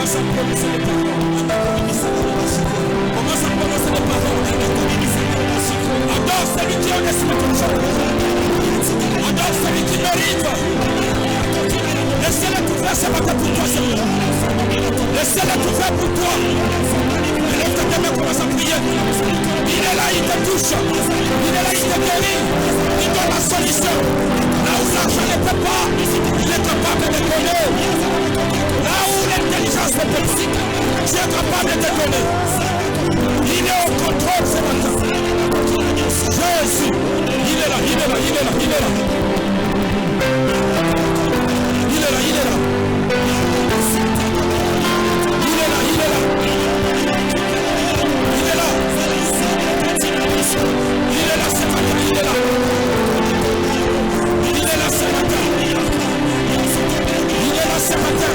Commence à prononcer les paroles. Commence à prononcer les paroles. Adore celui qui est au-dessus de ton jour. Adore celui qui mérite. Laissez-le tout faire ce matin pour toi, Seigneur. Laissez-le tout faire pour toi. Lève ta main, commence à prier. Il est là, il te touche. Il est là, il te guérit. Il donne la solution. Là où l'argent ne peut pas, il est capable de donner. Là où l'intelligence ne peut pas, tu es capable de donner. Il est au contrôle ce matin. Jésus, il est là, il est là, il est là, il est là. Il est là, il est là. Il est là, il est là. Il est là. Il est là ce matin, il est là. Il est là ce matin. Il est là ce matin.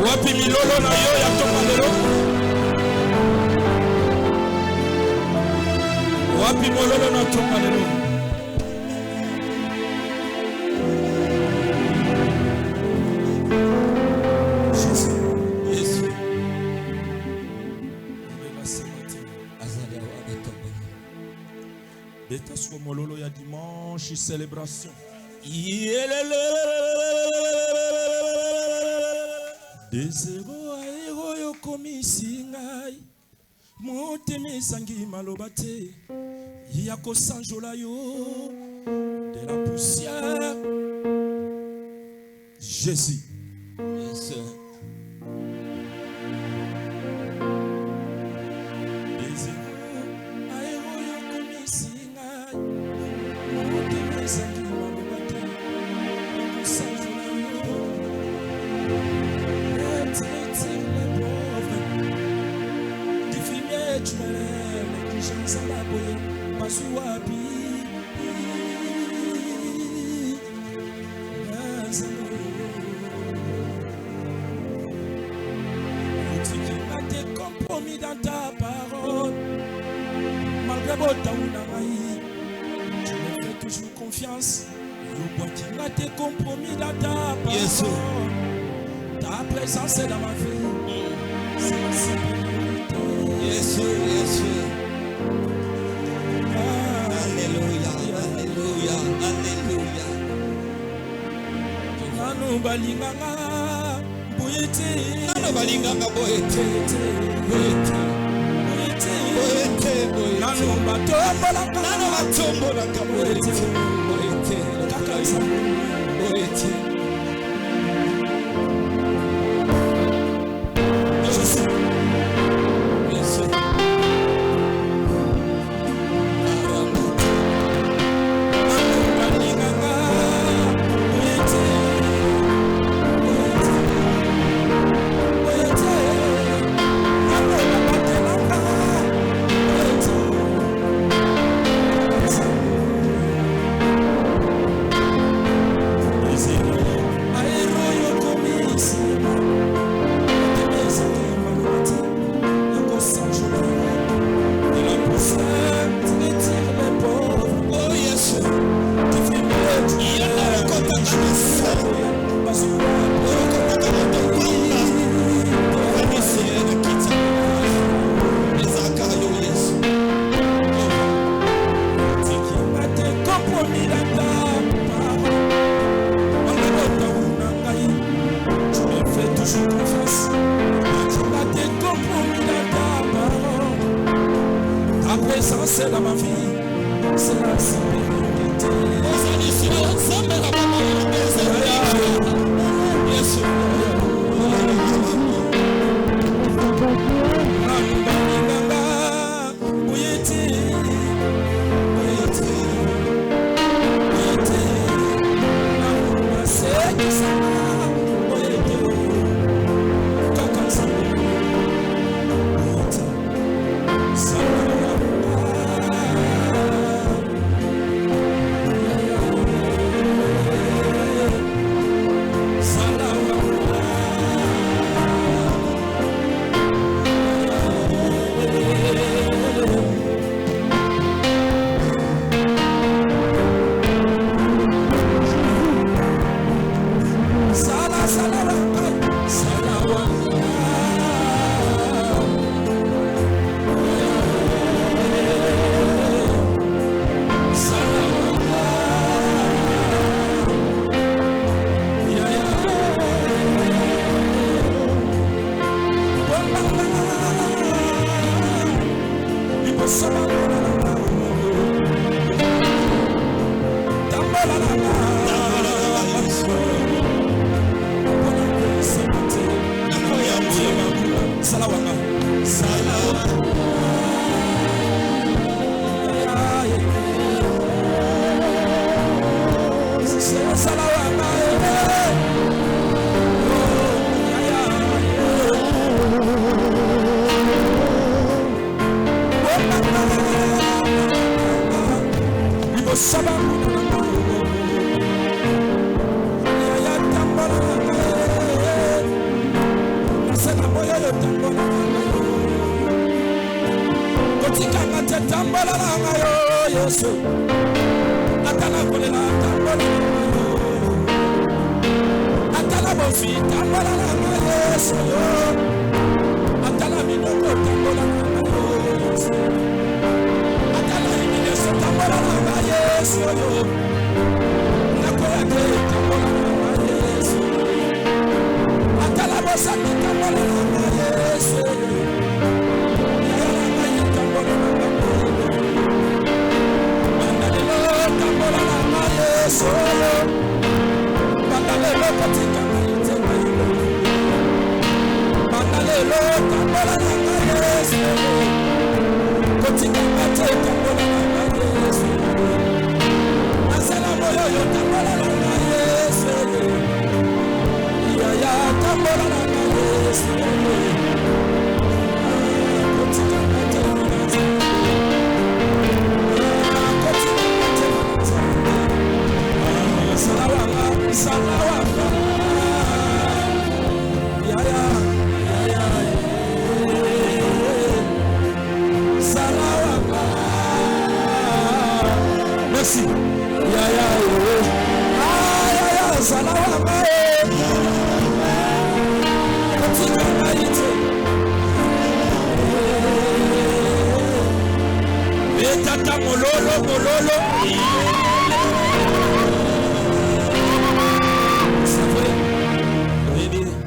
Wapi milolo na yo ya toka lelo? Wapi mololo na toka lelo? Jésus, Jésus. Beta sur mololo ya dimanche célébration. Desebo aero yo komisi ngai motema esangi maloba te ya kosanjola yo de la poussière. Jésus. Yes. Desebo aero yo komisi ngai motema esangi maloba te ya kosanjola yo. Tu me lèves, les gens s'en aboyer, pas sur wapi. Tu as tes compromis dans ta parole, malgré votre taounaï, tu me fais toujours confiance. Tu as tes compromis dans ta parole, yes. Ta présence est dans ma vie, c'est ma sécurité. Yes, yes. Alléluia, alléluia, alléluia. Nano balinganga boyete. Nano balinganga boyete. Boyete. Boyete. Boyete. Nano batombolaka. Nano batombolaka boyete. Boyete. Kakaisa. Boyete. C'est dans ma vie, c'est la sécurité.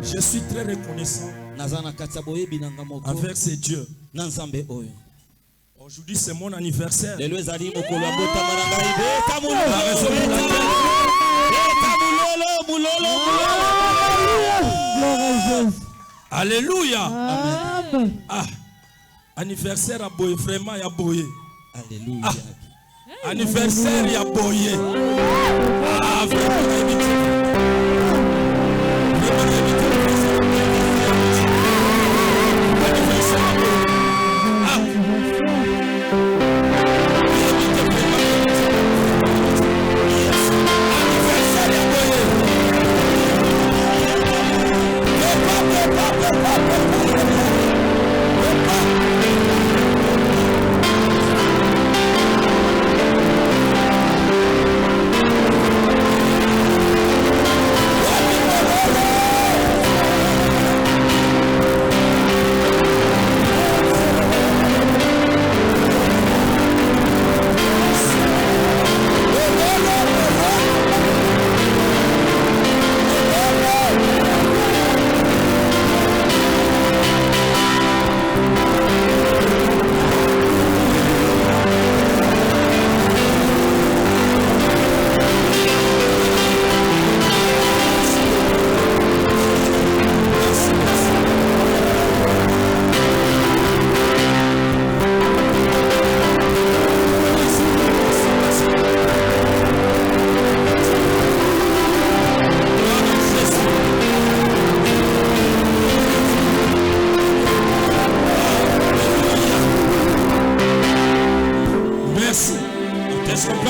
Je suis très reconnaissant envers ces dieux. Aujourd'hui, c'est mon anniversaire. Alléluia. Amen. Ah, anniversaire à Boye, vraiment à Boye. Alléluia. Ah, anniversaire à Boye. Ah, vraiment.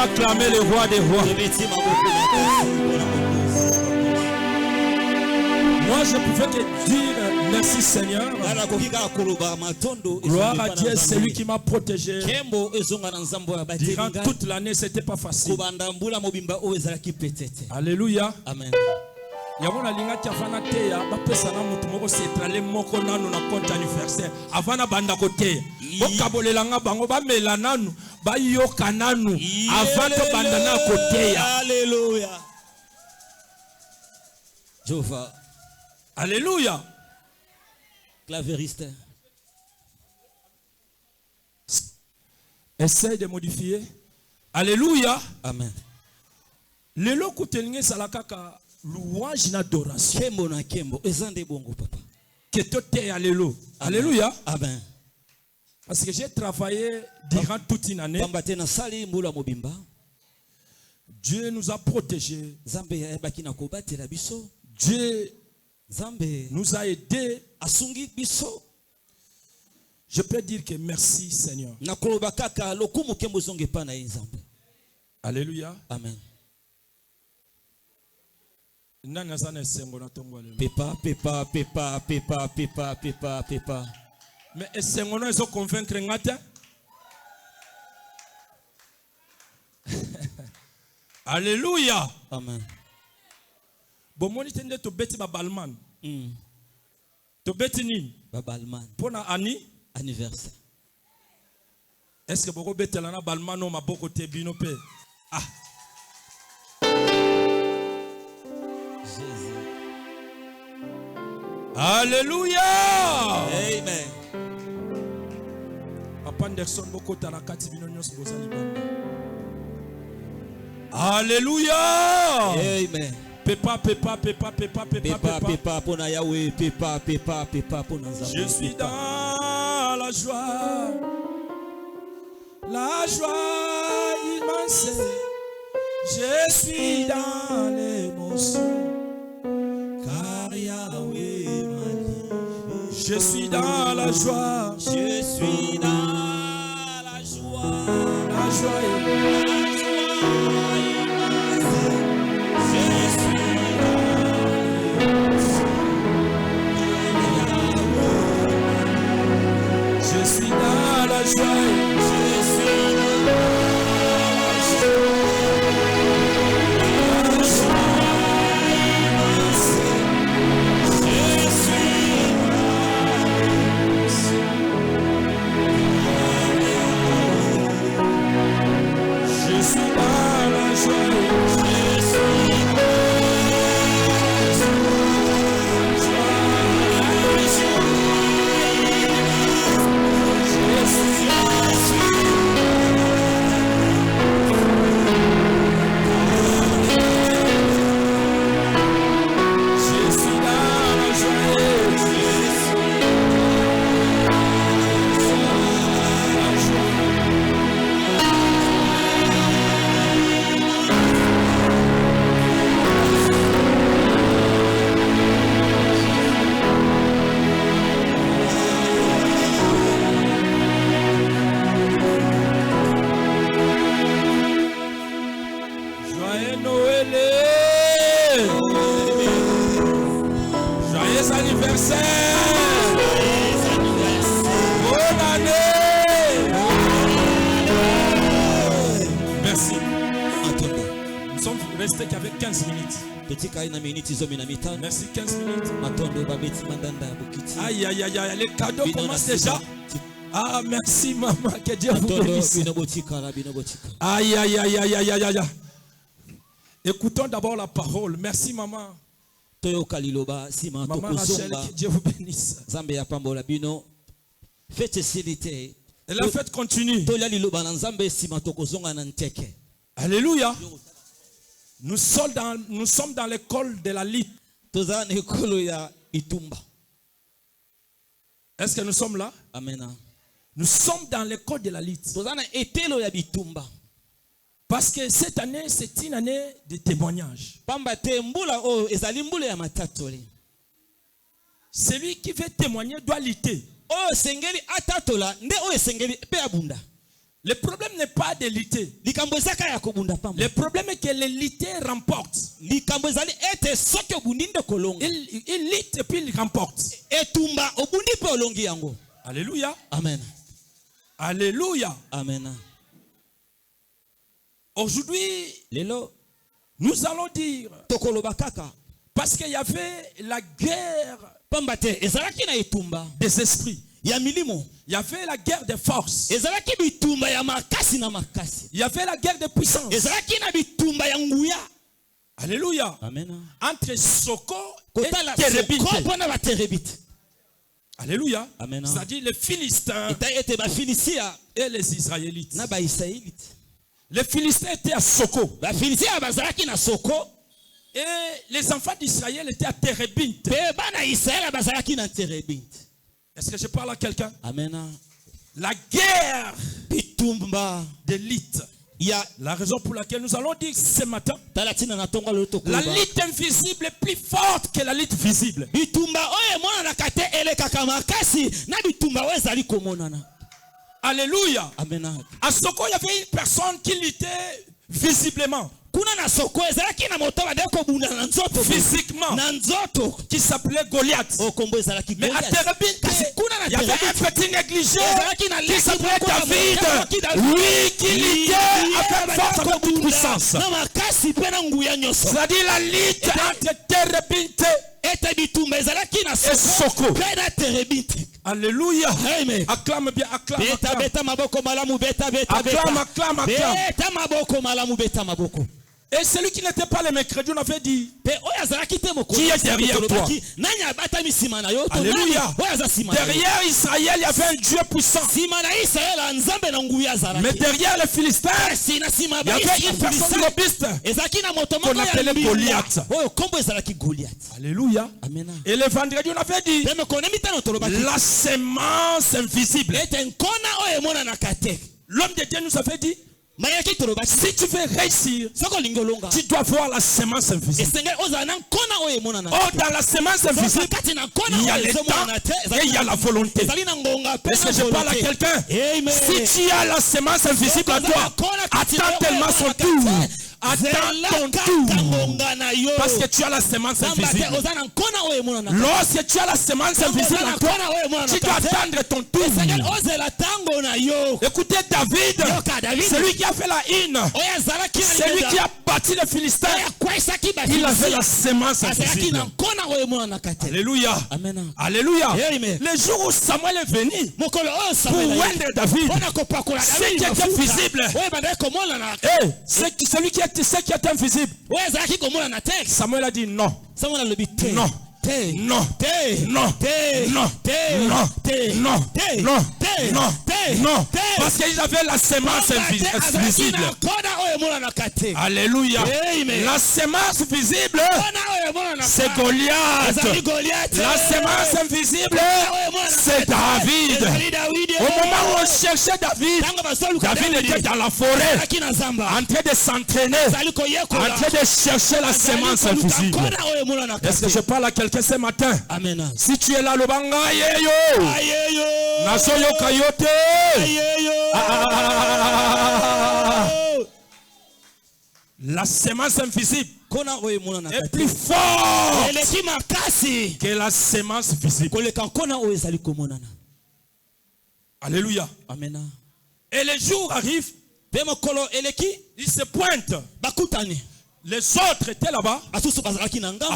Acclamer le roi des rois. Moi je pouvais te dire merci Seigneur. Gloire à Dieu, c'est lui qui m'a protégé. Durant toute l'année, c'était pas facile. Alléluia. Amen. Yamona linga tiafana teya bapesa na mutu moko setrale moko nanu na compte anniversaire avana banda kote bokabolela nga bango bamela nanu bayoka nanu avant banda na koteya. Alléluia. Jova. Alléluia. Clavériste. Essaye de modifier. Alléluia. Amen. Le loko telinge salakaka louange na adoration. Kembo na kembo. Ezande bongo papa. Que tout est alléluia. Alléluia. Amen. Parce que j'ai travaillé durant toute une année. Pambate na sali mbula mobimba. Dieu nous a protégés. Zambe ebaki na kobatela biso. Dieu Zambe nous a aidés. asungi biso. Je peux dire que merci Seigneur. Na koloba kaka lokumu kembo zonge pa na Zambe. Alléluia. Amen. Nani azana esengo na tongo alléluia. Pepa pepa pepa pepa pepa pepa pepa. Mais esengo na ezo convaincre ngata. Alléluia. Amen. Bon moni tende to beti ba balman. To beti nini? Babalman. Pona ani Anniversaire. est-ce que boko betela na balman o maboko te bino pe? Ah. Jésus. Alléluia. Amen. Papa Anderson boko tala kati bino nyos bozali banda. Alléluia. Amen. Pepa pepa pepa pepa pepa Pepa pepa pona Yahweh. Pepa pepa pepa pona Zambe. Je suis dans la joie. La joie immense. Je suis dans l'émotion. Car Yahweh m'a livré. Je suis dans la joie. Je suis dans la joie. La joie Je suis dans la joie. Restez qu'avec 15 minutes. Merci, 15 minutes. Aïe, aïe, aïe, aïe, les cadeaux commencent déjà. Ah, merci, maman. Que Dieu vous bénisse. Aïe, aïe, aïe, aïe, aïe, aïe, aïe. Écoutons d'abord la parole. Merci, maman. Maman Rachel, que Dieu vous bénisse. Et la fête continue. Alléluia. Nous sommes dans l'école de la lutte. Est-ce que nous sommes là? Amen. Nous sommes dans l'école de la lutte. Parce que cette année, c'est une année de témoignage. Celui qui veut témoigner doit lutter. Le problème n'est pas de lutter. Le problème est que les lutteurs remportent. Il lutte et puis il remporte. Alléluia. Amen. Alléluia. Amen. Aujourd'hui, nous allons dire, parce qu'il y avait la guerre des esprits. Il y avait la guerre des forces. Il y avait la guerre des puissances. Alléluia. Amen. Entre Soko et Terebite. Alléluia. Amen. C'est-à-dire les Philistins et les Israélites. Les Philistins étaient à Soko. Et les enfants d'Israël étaient à Térébint. Est-ce que je parle à quelqu'un? Amen. La guerre d'élite. La raison pour laquelle nous allons dire ce matin, la lutte invisible est plus forte que la lutte visible. Alléluia. Amen. À Soko, il y avait une personne qui luttait visiblement. Physiquement, qui s'appelait Goliath. Mais à Térébint, il y avait un petit négligé qui s'appelait David. Lui qui luttait avec force, avec toute puissance. C'est-à-dire la lutte entre Térébint et Soko. Alléluia. Acclame bien, acclame. Acclame. Et celui qui n'était pas le mercredi, on avait dit, qui est derrière toi? Alléluia. Derrière Israël, il y avait un Dieu puissant. Mais derrière les Philistins, il y avait une personne robuste qu'on appelait Goliath. Alléluia. Et le vendredi, on avait dit, la semence invisible. L'homme de Dieu nous avait dit, si tu veux réussir, tu dois voir la semence invisible. Oh, dans la semence invisible, il y a le temps et il y a la volonté. Est-ce que je parle à quelqu'un? Si tu as la semence invisible à toi, attends tellement son tour. Attends ton tour. Parce que tu as la semence invisible. Lorsque tu as la semence invisible à toi, tu dois attendre ton tour. Écoutez David, celui qui a fait la hymne, celui qui a bâti les Philistins, il avait la semence invisible. Alléluia. Alléluia. Le jour où Samuel est venu pour oindre David, ce qui était visible, celui qui est invisible, Samuel a dit non. Non. Non, parce qu'ils avaient la semence visible. Alléluia. La semence visible, c'est Goliath. La semence invisible, c'est David. Au moment où on cherchait David, David était dans la forêt, en train de s'entraîner, en train de chercher la semence invisible. Est-ce que je parle à quelqu'un ce matin? Amen. Si tu es là, le banga yeyo, naso yo kayote. La semence invisible est plus forte que la semence visible. Alléluia. Amen. Et le jour arrive, il se pointe. Les autres étaient là-bas, à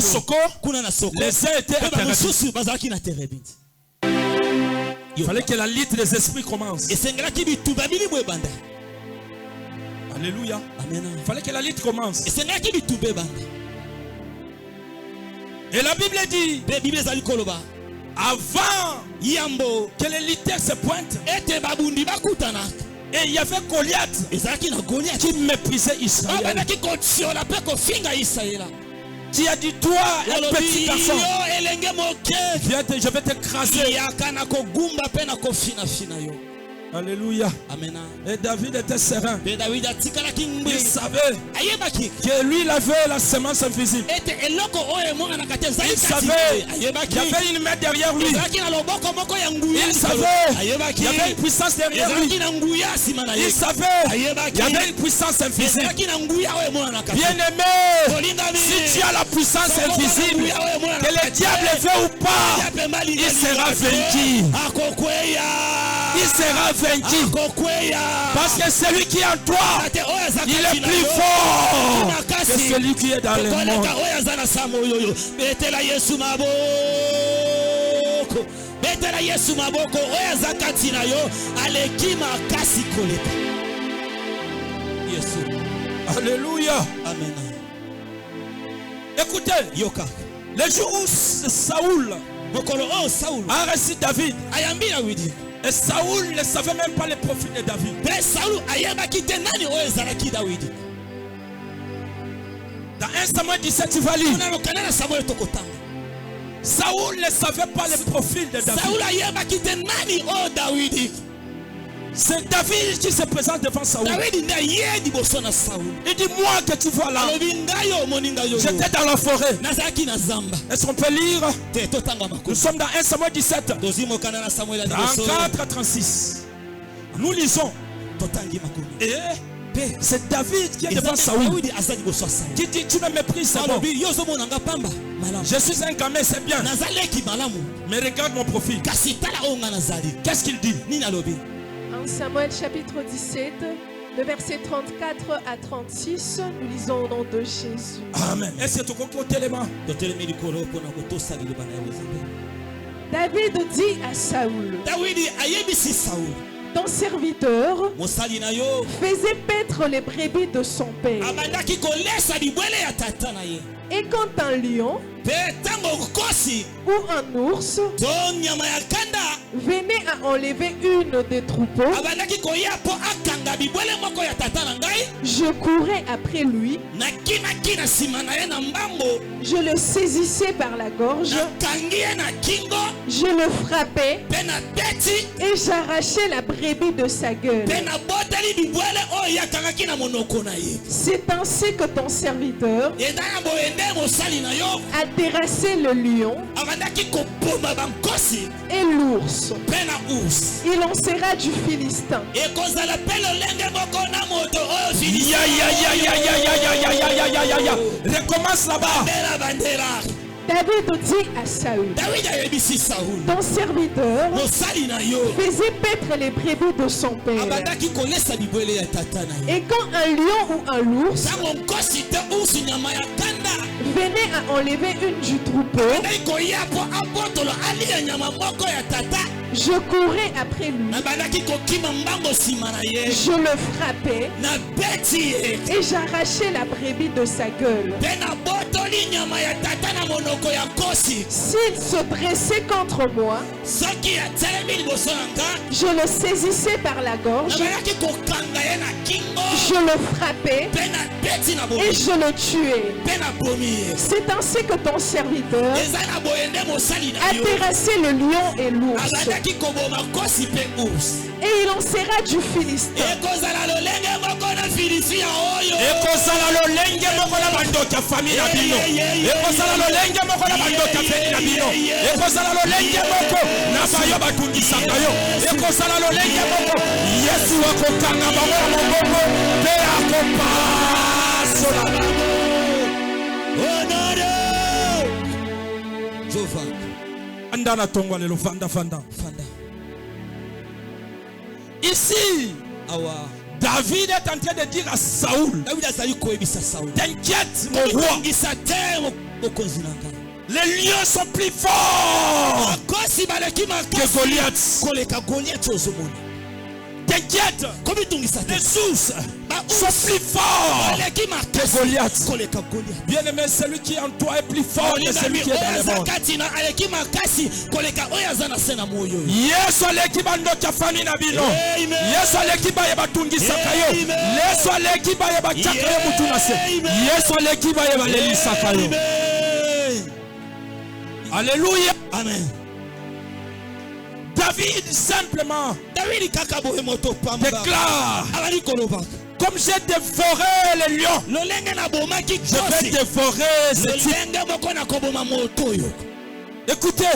Soko, les uns étaient à Térébint. Il fallait que la lutte des esprits commence. Alléluia. Il fallait que la lutte commence. Et la Bible dit, avant que les lutteurs se pointent, et il y avait Goliath qui méprisait Israël. Qui a dit, toi, un petit garçon, viens, je vais t'écraser. Alléluia. Amen. Et David était serein. Il savait que lui, il avait la semence invisible. Il savait qu'il y avait une main derrière lui. Il savait qu'il y avait une puissance derrière lui. Il savait qu'il y avait une puissance invisible. Bien-aimé, si tu as la puissance invisible, que le diable veut ou pas, il sera vaincu. Il sera vaincu. Parce que celui qui est en toi, il est plus fort que celui qui est dans le monde. Alléluia. Amen. Écoutez, le jour où Saoul a reçu David. Et Saoul ne savait même pas les profils de David. Dans 1 Samuel 17, tu vas lire. Saoul ne savait pas le profil de David. C'est David qui se présente devant Saoul. Il dit, moi que tu vois là, j'étais dans la forêt. Est-ce qu'on peut lire? Nous sommes dans 1 Samuel 17, 34 à 36. Nous lisons. Et c'est David qui est devant Saoul, qui dit, tu me méprises, c'est bon. Je suis un gamin, c'est bien. Mais regarde mon profil. Qu'est-ce qu'il dit? 1 Samuel chapitre 17, de versets 34 à 36, nous lisons au nom de Jésus. Amen. Est-ce que tu comprends tellement? David dit à Saoul, ton serviteur faisait paître les brebis de son père. Et quand un lion ou un ours venait à enlever une des troupeaux, je courais après lui, je le saisissais par la gorge, je le frappais et j'arrachais la brebis de sa gueule. C'est ainsi que ton serviteur a terrassé le lion et l'ours. Il en sera du Philistin. Recommence là-bas. David dit à Saoul, ton serviteur faisait paître les brebis de son père. Et quand un lion ou un ours venait à enlever une du troupeau, je courais après lui, je le frappais et j'arrachais la brebis de sa gueule. S'il se dressait contre moi, je le saisissais par la gorge, je le frappais et je le tuais. C'est ainsi que ton serviteur a terrassé le lion et l'ours. Et il en sera du Philistin. Ici, David est en train de dire à Saoul, t'inquiète mon roi, les lions sont plus forts que Goliath. T'inquiète, les ours sont plus forts que Goliath. Bien aimé, celui qui est en toi est plus fort que celui qui est dans le monde. Yesu alekiba ndoka fami na bino. Yesu alekiba yeba tungisa kayo. Yesu alekiba yeba chaka yo mutuna se. Yesu alekiba yeba lelisa kayo. Alléluia. Amen. David simplement déclare, comme j'ai dévoré les lions, je vais dévorer ce type. Écoutez,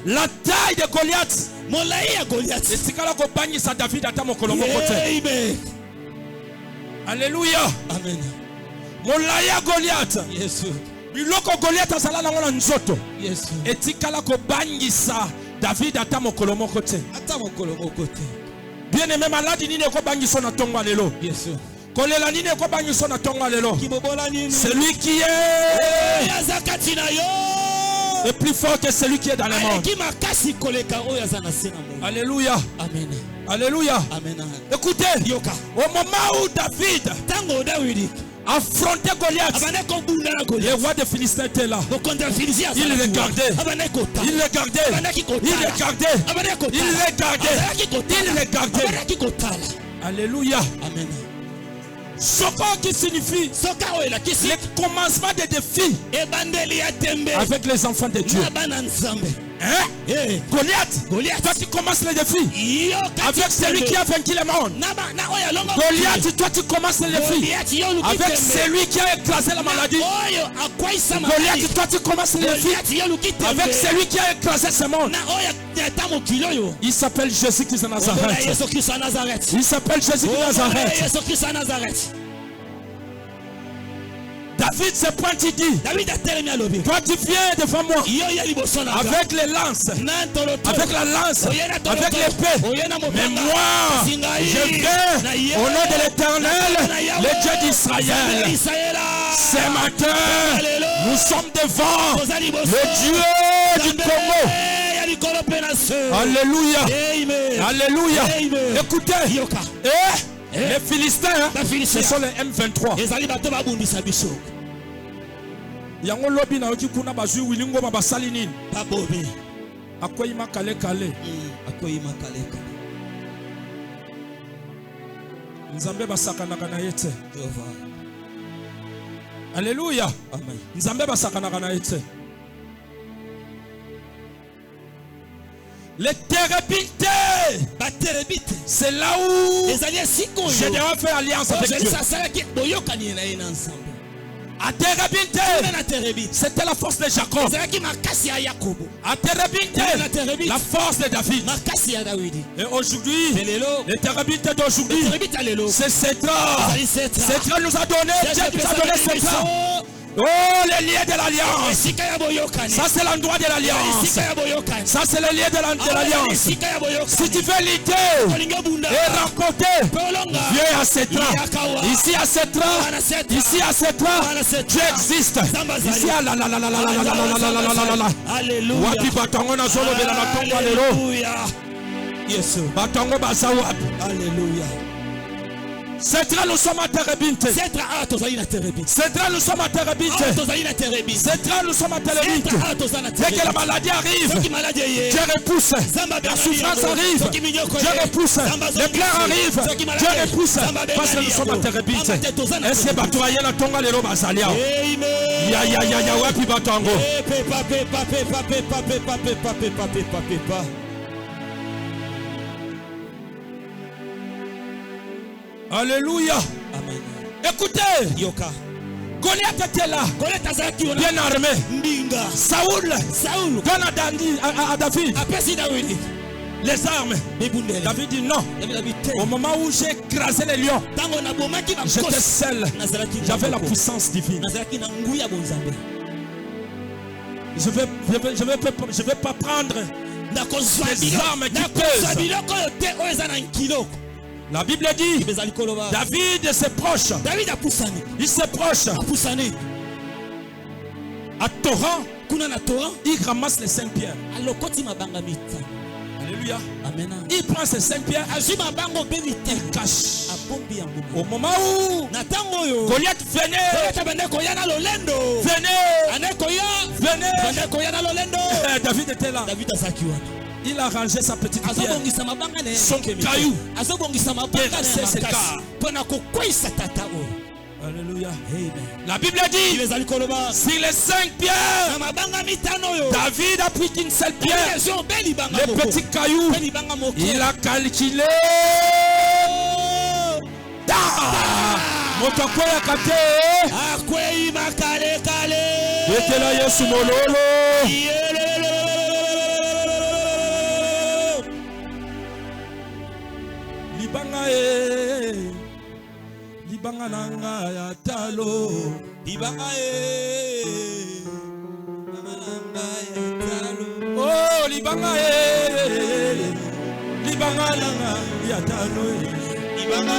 la taille de Goliath, alléluia. Amen. Molaya Goliath, biloko Goliath azala na ngona nzoto, etikala ko bangisa David ata mokolo moko te. Bien aimé, maladi nini ko bangiso na tongo lelo. Kolela nini ko bangiso na tongo lelo. Celui qui est plus fort que celui qui est dans le monde. Alléluia. Amen. Alléluia. Amen. Écoutez, au moment où David affronter Goliath. Le roi des Philistins était là. Il regardait. Il regardait. Alléluia. Amen. Soko qui signifie le commencement des défis avec les enfants de Dieu. Hein? Goliath, toi tu commences les défis avec celui qui a vaincu le monde. Goliath, toi tu commences les défis avec celui qui a écrasé la maladie. Goliath, toi tu commences les défis avec celui qui a écrasé ce monde. Il s'appelle Jésus-Christ de Nazareth. Il s'appelle Jésus-Christ de Nazareth. David se pointe, il dit, toi tu viens devant moi avec les lances, avec la lance, avec l'épée, mais moi je viens au nom de l'Éternel, le Dieu d'Israël. Ce matin nous sommes devant le Dieu du Congo. Alléluia. Alléluia. Écoutez, les Philistins, ce sont les M23. Yango lobi na okikuna bazui wilingo mabasali nini? Babobe. Akoyi makale kale. Akoyi makale kale. Nzambe basakanaka na yete. Alléluia. Amen. Nzambe basakanaka na yete. Les térébintes, c'est là où je devrais faire alliance avec Dieu. À Térébinte, c'était la force de Jacob. À Térébinte, la force de David. Et aujourd'hui, les Térébintes d'aujourd'hui, c'est Cétra. Cétra nous a donné, Dieu nous a donné Cétra. Oh, les liens de l'alliance. Ça c'est l'endroit de l'alliance. Ça c'est le lien de l'alliance. Si tu veux lutter et rencontrer, viens à Cétra. Ici à Cétra. Ici à Cétra. Tu existes. Ici à la. Alléluia. Wapi batongo na zolo de la matongo. Alléluia. Yes. Batongo basa wapi. Alléluia. Cétra, nous sommes à Térébinte. Cétra, nous sommes à Térébinte. Cétra, nous sommes à Térébinte. Dès que la maladie arrive, Dieu repousse. La souffrance arrive, Dieu repousse. Les pleurs arrivent, Dieu repousse. Parce que nous sommes à Térébinte. Est-ce que batoye na tonga lelo basalia? Ya wapi batongo. Alléluia. Amen. Écoutez, Yoka. Goliath était là, bien armé. Saoul donne à David les armes. David dit non. Au moment où j'ai écrasé les lions, j'étais seul. J'avais la puissance divine. Je vais pas prendre des armes qui pèsent. La Bible dit, David se proche. Il se proche. À Torrent, il ramasse les 5 pierres. Alléluia. Amen. Il prend ces 5 pierres. Il cache. Au moment où Goliath venait. David était là. Il a rangé sa petite pierre, son caillou, Alléluia. La Bible dit, si les 5 pierres, David a pris qu'une seule pierre, le petit caillou, il a calculé. Libanga nanga ya talo. Libanga oh libanga libanga nanga ya talo. Libanga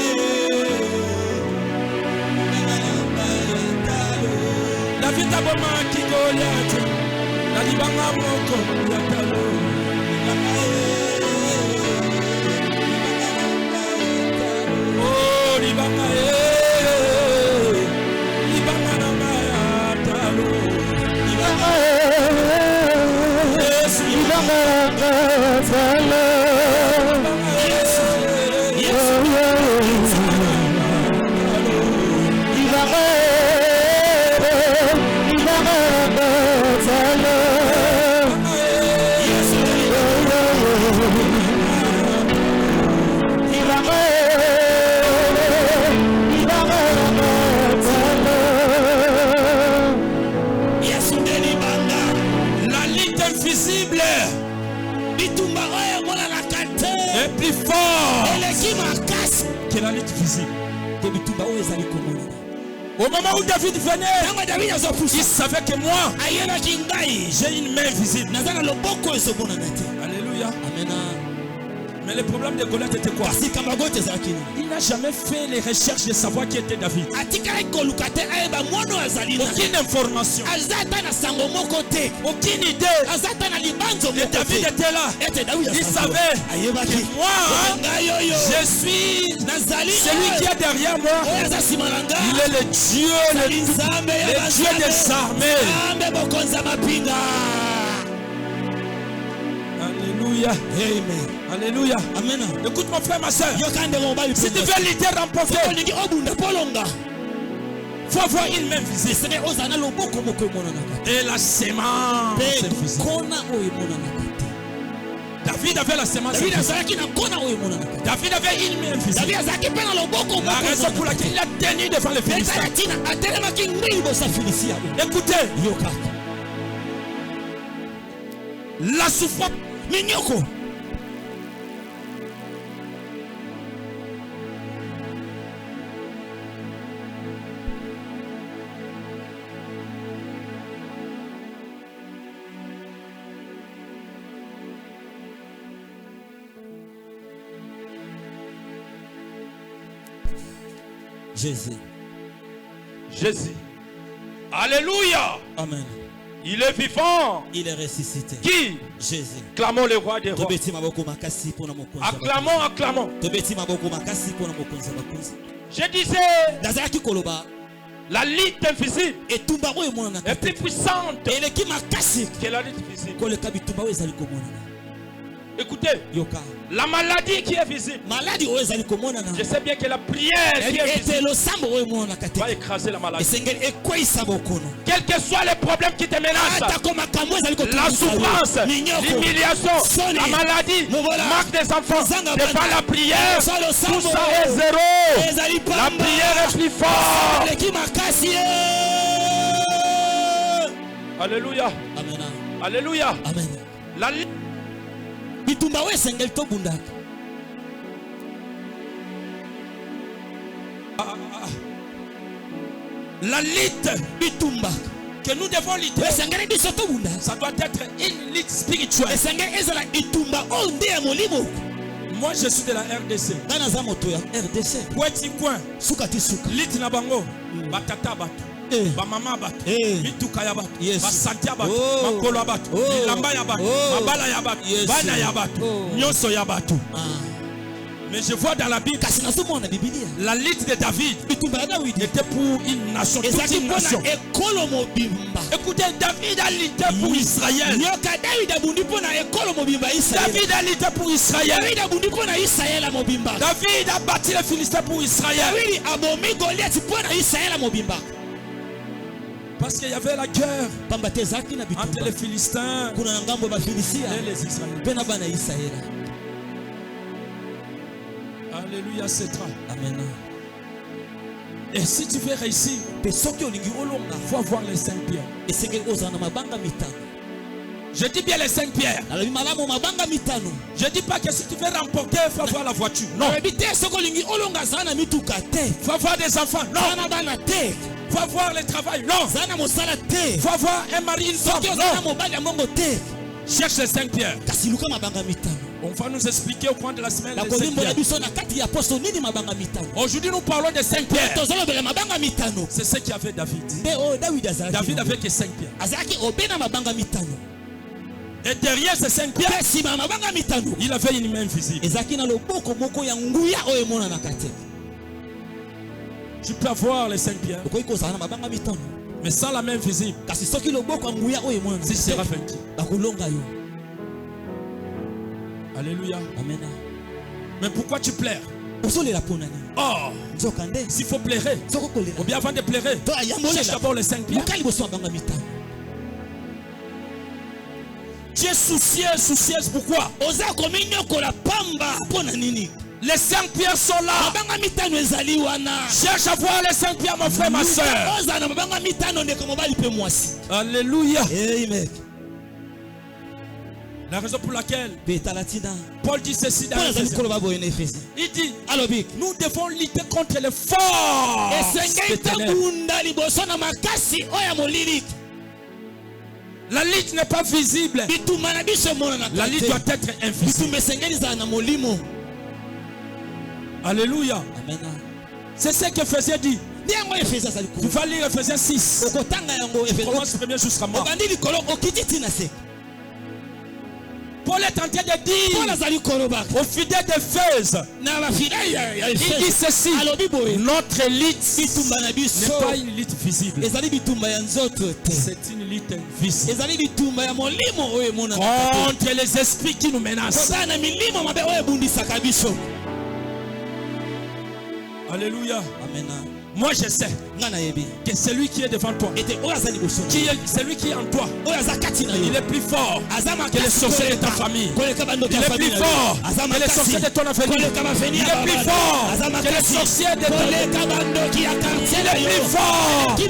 David aboma ki Goliath. Na libanga moko ya talo. est plus fort que la lutte physique. Au moment où David venait, il savait que moi, j'ai une main visible. Alléluia. Amen. Mais le problème de Goliath était quoi? Il n'a jamais fait les recherches de savoir qui était David. Aucune information. Aucune idée. Et David était là. Il savait que moi, je suis celui qui est derrière moi. Il est le Dieu, le Dieu des armées. Alléluia. Amen. Alléluia. Amen. Écoute mon frère, ma soeur. Si tu veux lutter, remporter, il faut avoir une main visible. Et la sémence physique. David avait la sémence physique. David avait une main visible. La raison pour laquelle il a tenu devant les Philistins. Écoutez. La souffrance. Jésus. Jésus. Alléluia. Amen. Il est vivant. Il est ressuscité. Qui? Jésus. Clamons le roi des rois. Acclamons, acclamons. Je disais, la lutte invisible est plus puissante que la lutte visible. Écoutez, la maladie qui est visible, je sais bien que la prière qui est visible va écraser la maladie. Quel que soit le problème qui te menace, la souffrance, l'humiliation, la maladie, manque des enfants, devant la prière, tout ça est zéro. La prière est plus forte. Alléluia. Alléluia. La La lutte que nous devons lutter, ça doit être une lutte spirituelle. Moi je suis de la RDC. Lutte na bango, batata batu. Bamama batu, mituka ya batu, basantia batu, makolo ya batu, bilamba ya batu, mabala ya batu, bana ya batu, nyonso ya batu. Mais je vois dans la Bible, la lutte de David était pour une nation, toute une nation. Écoutez, David a lutté pour Israël. David a lutté pour Israël. David a bâti les Philistins pour Israël. Parce qu'il y avait la guerre entre les Philistins et les Israéliens. Alléluia, c'est toi. Amen. Et si tu veux réussir, il faut avoir les 5 pierres. Je dis bien les 5 pierres. Je ne dis pas que si tu veux remporter, il faut avoir la voiture. Non. Il faut avoir des enfants. Non. Il faut avoir le travail. Non. Il faut avoir un mari, une femme. Non. Cherche les 5 pierres. On va nous expliquer au cours de la semaine les 5 pierres. Aujourd'hui nous parlons des 5 pierres. C'est ce qu'avait David. David avait que 5 pierres. Et derrière ces 5 pierres, il avait une main visible. Tu peux avoir les 5 pierres, mais sans la main visible, tu seras vaincu. Alléluia. Amen. Mais pourquoi tu pleures? Oh, s'il faut pleurer, ou bien avant de pleurer, cherche d'abord les 5 pierres. Tu es soucieuse, pourquoi? Les 5 pierres sont là. Cherche à voir les 5 pierres, mon frère, ma soeur. Alléluia. Amen. La raison pour laquelle Paul dit ceci dans Éphésiens. Il dit, nous devons lutter contre les forces des ténèbres. La lutte n'est pas visible. La lutte doit être invisible. Alléluia. C'est ce qu'Éphésiens dit. Tu vas lire Éphésiens 6. Commence premier jusqu'à moi. Paul est en train de dire aux fidèles d'Éphèse, il dit ceci: notre lutte n'est pas une lutte visible, c'est une lutte invisible contre les esprits qui nous menacent. Alléluia. Amen. Moi je sais que celui qui est devant toi, celui qui est en toi, il est plus fort que les sorciers de ta famille. Il est plus fort que les sorciers de ton avenir. Il est plus fort que les sorciers de ton avenir. Il est plus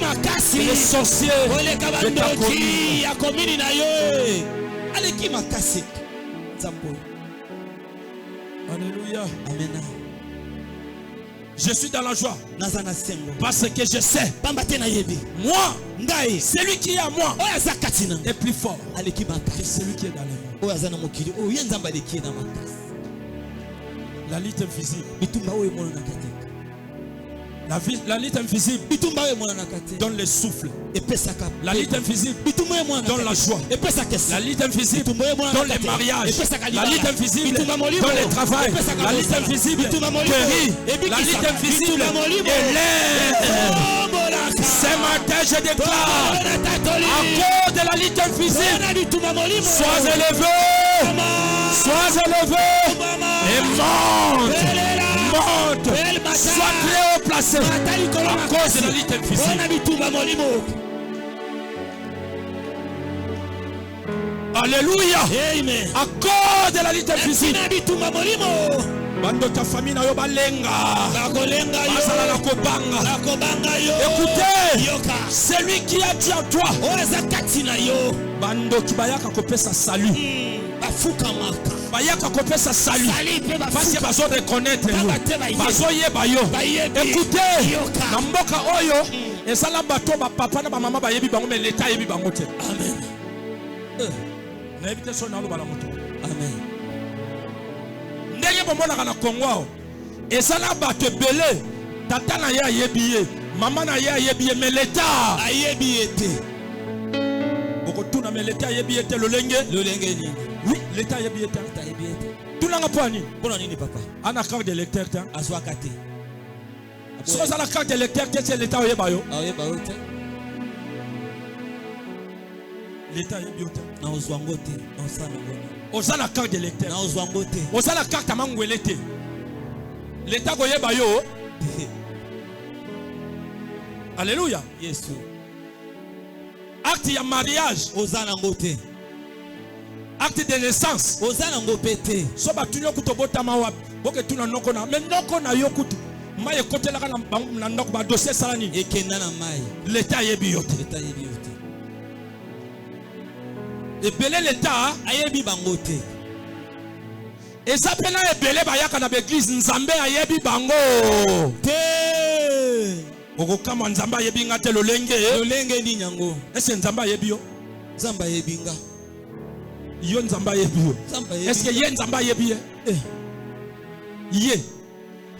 fort que les sorciers de ta commune. Alléluia. Amen. Je suis dans la joie parce que je sais, moi, celui qui est à moi est plus fort que celui qui est dans le monde. La lutte invisible. La lutte invisible donne le souffle. La lutte invisible donne la joie. La lutte invisible donne les mariages. La lutte invisible donne le travail. La lutte invisible guérit. La lutte invisible élève. Ce matin je déclare, à cause de la lutte invisible, sois élevé. Sois élevé. Et monte. Sois très haut placé à cause de la lutte invisible. Alléluia. Amen. À cause de la lutte invisible. Bando ta famille na yo balenga. Basala na kobanga. Écoutez, celui qui a dit à toi, bando kibayaka kopesa salut. Bayaka kopesa salut. Parce que bazo reconnaître yo. Bazo yeba yo. Écoutez, na mboka oyo ezala bato ba papa na ba mama ba yebi bango mais l'état yebi bango te. Amen. Na éviter son alo bala moto. Amen. Ndenge bomona na Congo ezala bato ebele tata na ya yebi ye, mama na ya yebi ye mais l'état ayebi ete. Boko tuna mais l'état yebi ete lolenge ni. Oui, l'état yebi ete. Tuna ngapani. Bona nini papa? Ana carte de lecteur ta. Azwa kate. So ça la carte de lecteur c'est l'état yeba yo. Yeba yo te. L'état yebi ete. Na ozwangote, na osana ngona. Oza la carte de lecteur. Na ozwangote. Oza la carte mangwelete. L'état ko yeba yo. Alléluia. Yes. Acte ya mariage. Ozana ngote. Acte de naissance. Ozana ngopete. So batunyo kutobota mawapi. Boke tuna noko na. Mais noko na yo kutu. Maye kote la na noko ba dossier salani. Ekenda na mai. L'état yebi yote. L'état yebi yote. Ebele l'état ayebi bangote. Ezapena ebele bayaka na l'église nzambe ayebi bango. Te. Oko kama nzambe ayebi ngate lolenge ni nyango. Est-ce nzambe ayebi yo? Nzambe ayebi nga. Yo nzamba yebi yo. Est-ce que ye nzamba yebi ye? Ye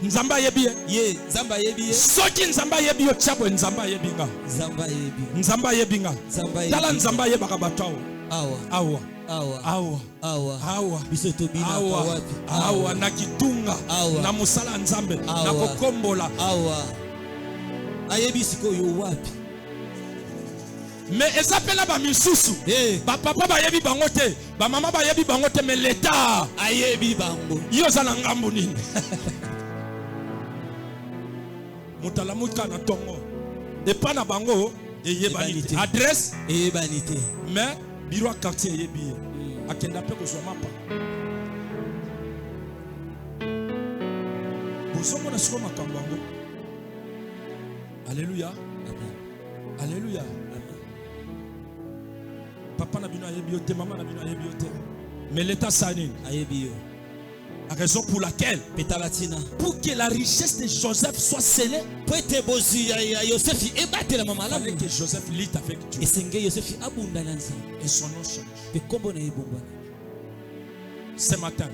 nzamba yebi ye? Ye nzamba yebi ye. Soki nzamba yebi yo chabo nzamba yebi nga. Nzamba yebi. Nzamba yebi nga. Tala nzamba yeba ka batao. Awa. Bisoto bina kwa wapi? Awa na kitunga. Na musala nzambe. Na kokombola. Awa. Ayebi siko yo wapi? Mais ils appellent ba misusu. Ba papa ba yebi bango te, ba mama ba yebi bango te mais l'état ayebi bango. Yo zana ngambo nini? Mutala muka na tongo. Et pas na bango et yebanité. Adresse et yebanité. Mais bureau quartier yebi. Akenda pe ko zo mapa. Bosomo na siko makambango. Alléluia. Alléluia. Papa na bino ayebi yote, mama na bino ayebi yote. Mais l'état sanine. La raison pour laquelle, pour que la richesse de Joseph soit scellée, il fallait que Joseph lutte avec Dieu. Et son nom change. Ce matin,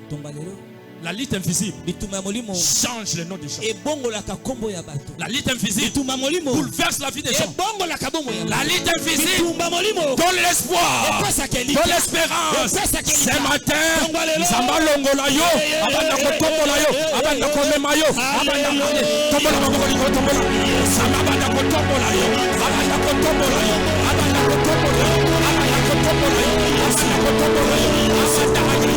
la lutte invisible change le nom de gens. La lutte invisible bouleverse la vie des gens. La lutte invisible donne l'espoir, donne l'espérance. Ce matin, Zamba longola yo, abanda kotombola yo, abanda komema yo, abanda tombola maboko tombola. Zamba abanda kotombola yo, abanda kotombola yo, abanda kotombola yo, abanda kotombola yo, abanda kotombola yo, abanda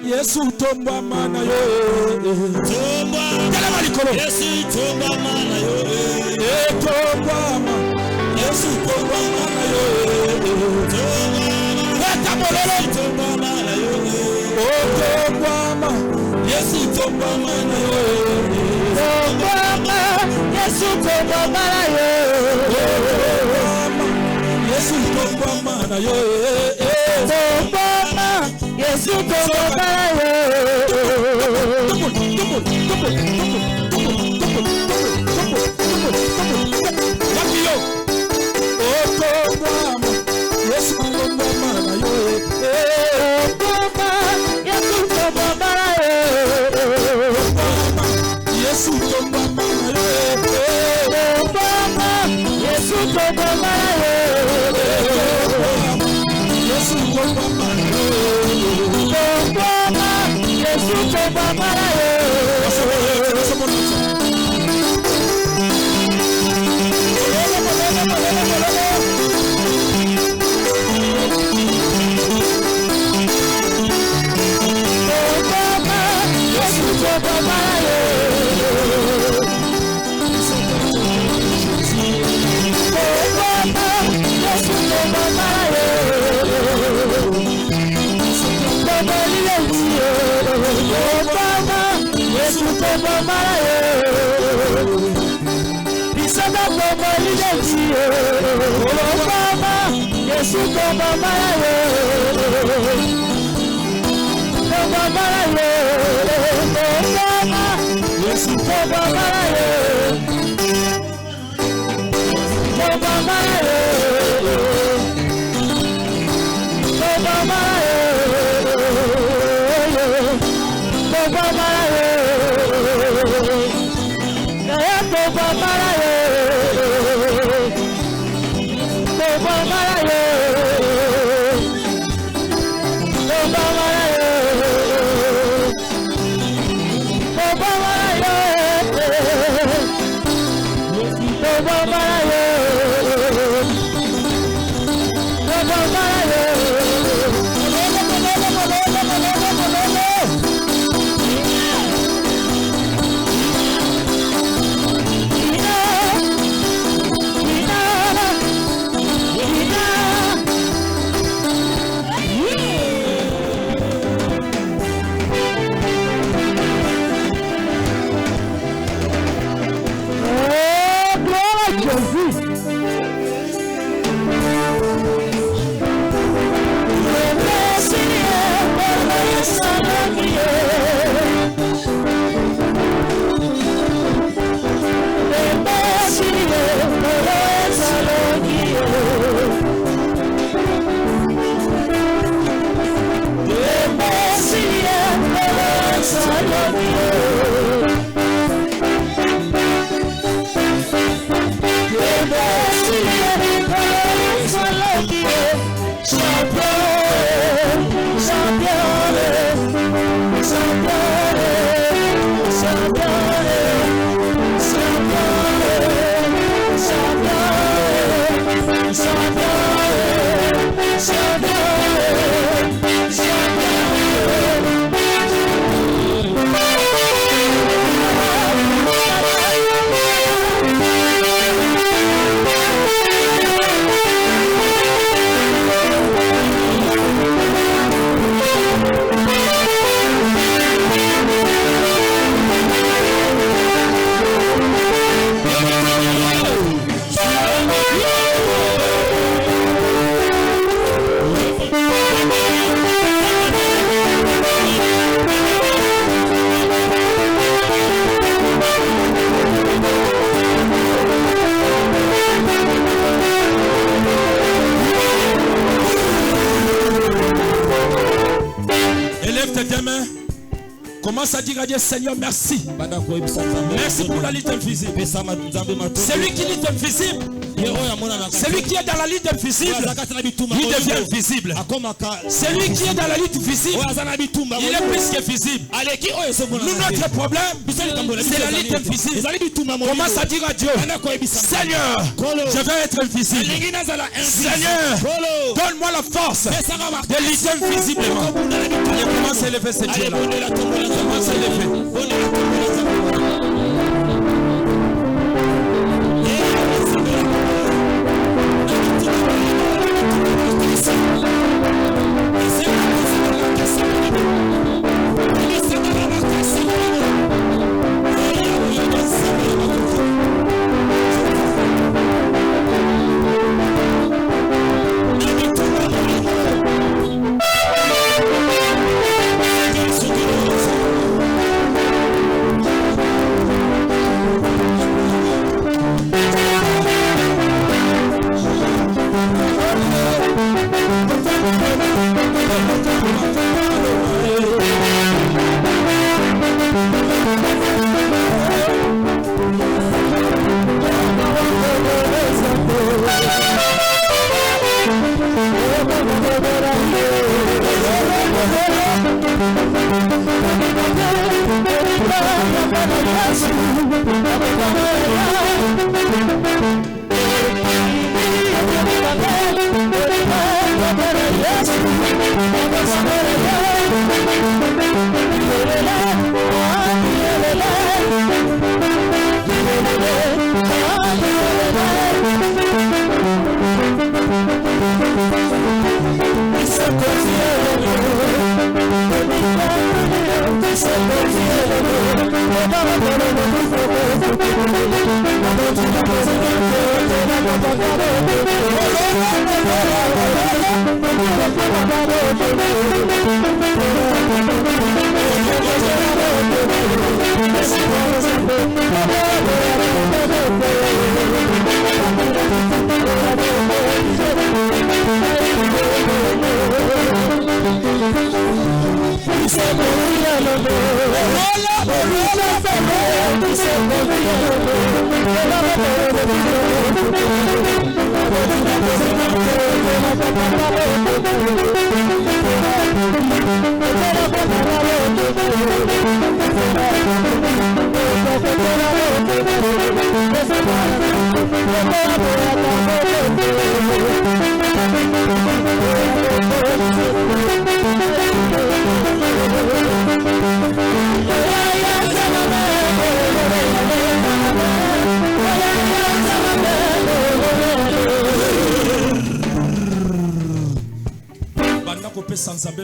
Yesu tomba mana yo tomba kala malikolo Yesu tomba mana yo tomba Yesu tomba mana yo tomba bololo tomba mana yo tomba Yesu tomba mana yo tomba Yesu tomba mana yo Yesu tomba mana yo tomba Yesu tomba mana yo Commence à dire à Dieu, Seigneur, merci. Merci pour la lutte invisible. C'est lui qui lutte invisible. Celui qui est dans la lutte invisible, il devient visible. Celui qui est dans la lutte visible, il est plus que visible. Nous, notre problème, c'est la lutte invisible. Commence à dire à Dieu, Seigneur, je vais être visible. Seigneur, donne-moi la force de lutter visiblement. Allez, commence à élever ce Dieu-là. Commence à élever.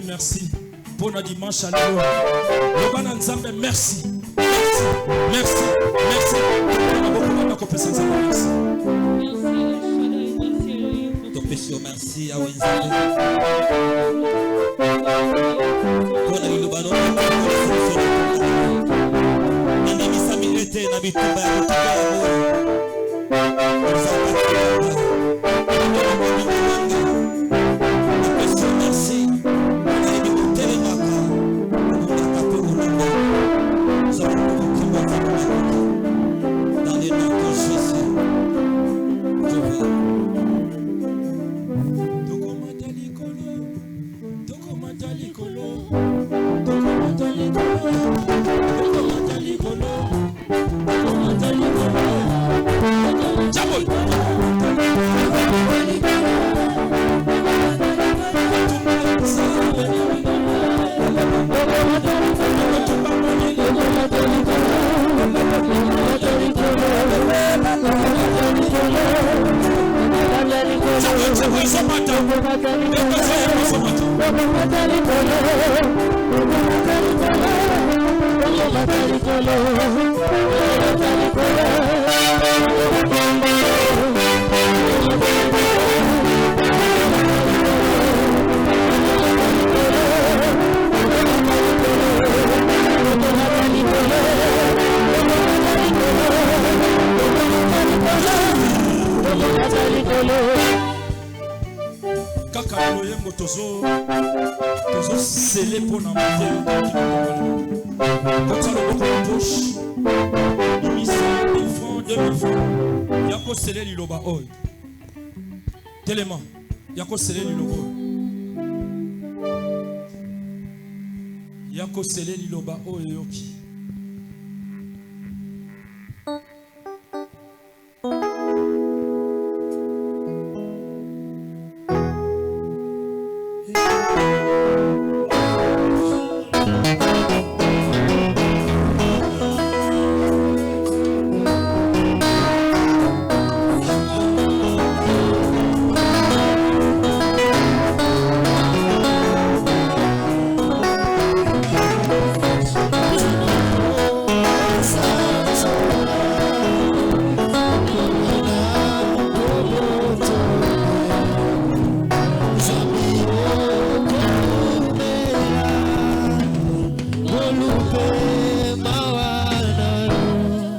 Merci pour notre dimanche à l'heure. Merci. Merci. Merci. Merci à Wenzalo. Toko Tozo scellé pour la montée. Quand tu as le beaucoup de poche, 1000 francs, 2000 francs, il y a qu'à sceller l'îloba oil. Tellement, il y a qu'à sceller l'îloba. Il y a qu'à sceller l'îloba oil.